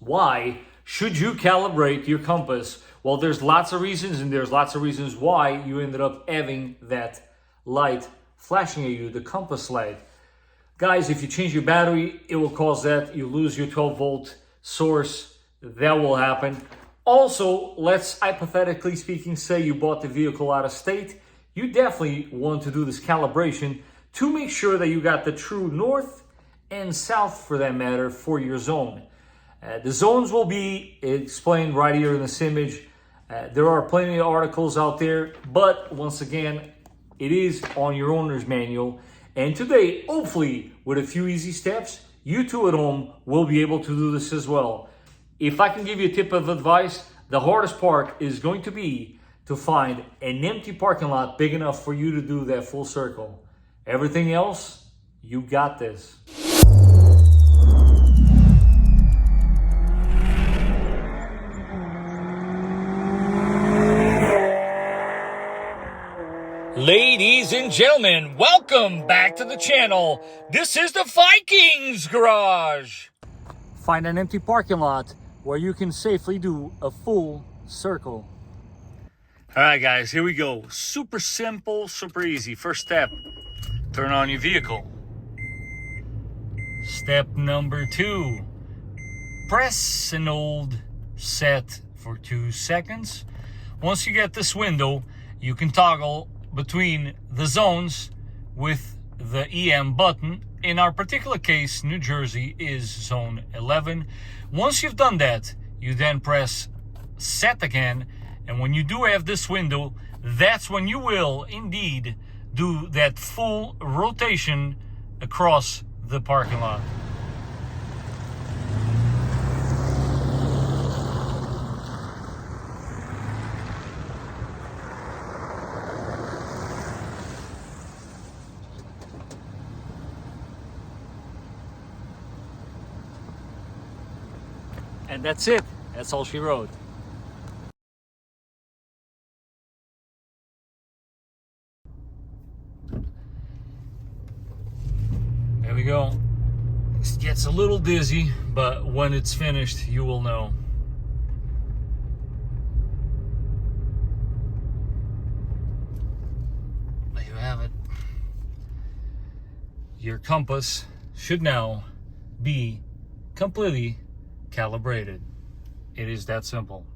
Why should you calibrate your compass? Well, there's lots of reasons, and there's lots of reasons why you ended up having that light flashing at you, the compass light. Guys, if you change your battery, it will cause that. You lose your 12-volt source. That will happen. Also, let's hypothetically speaking say you bought the vehicle out of state. You definitely want to do this calibration to make sure that you got the true north and south, for that matter, for your zone. The zones will be explained right here in this image. There are plenty of articles out there, but once again, it is on your owner's manual. And today, hopefully, with a few easy steps, you two at home will be able to do this as well. If I can give you a tip of advice, the hardest part is going to be to find an empty parking lot big enough for you to do that full circle. Everything else, you got this. Ladies and gentlemen, welcome back to the channel. This is the Vikings Garage. Find an empty parking lot where you can safely do a full circle. All right, guys, here we go. Super simple, super easy. First step, turn on your vehicle. Step number 2, press and hold set for 2 seconds. Once you get this window, you can toggle between the zones with the EM button. In our particular case, New Jersey is zone 11. Once you've done that, you then press set again, and when you do have this window, that's when you will indeed do that full rotation across the parking lot. And that's it. That's all she wrote. There we go. This gets a little dizzy, but when it's finished, you will know. There you have it. Your compass should now be completely calibrated. It is that simple.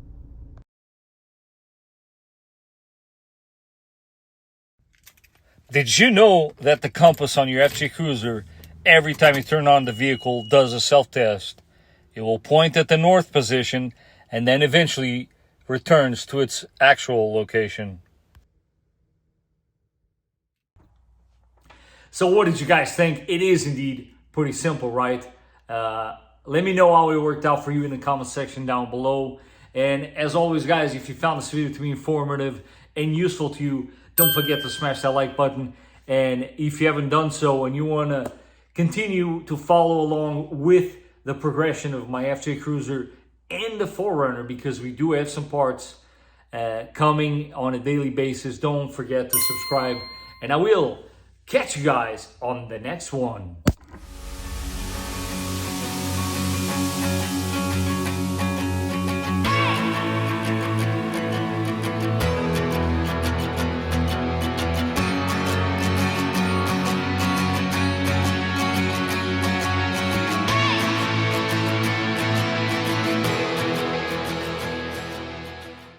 Did you know that the compass on your FJ Cruiser, every time you turn on the vehicle, does a self-test? It will point at the north position and then eventually returns to its actual location. So what did you guys think? It is indeed pretty simple, right? Let me know how it worked out for you in the comment section down below. And as always, guys, if you found this video to be informative and useful to you, don't forget to smash that like button. And if you haven't done so and you want to continue to follow along with the progression of my FJ Cruiser and the 4Runner, because we do have some parts coming on a daily basis, don't forget to subscribe. And I will catch you guys on the next one.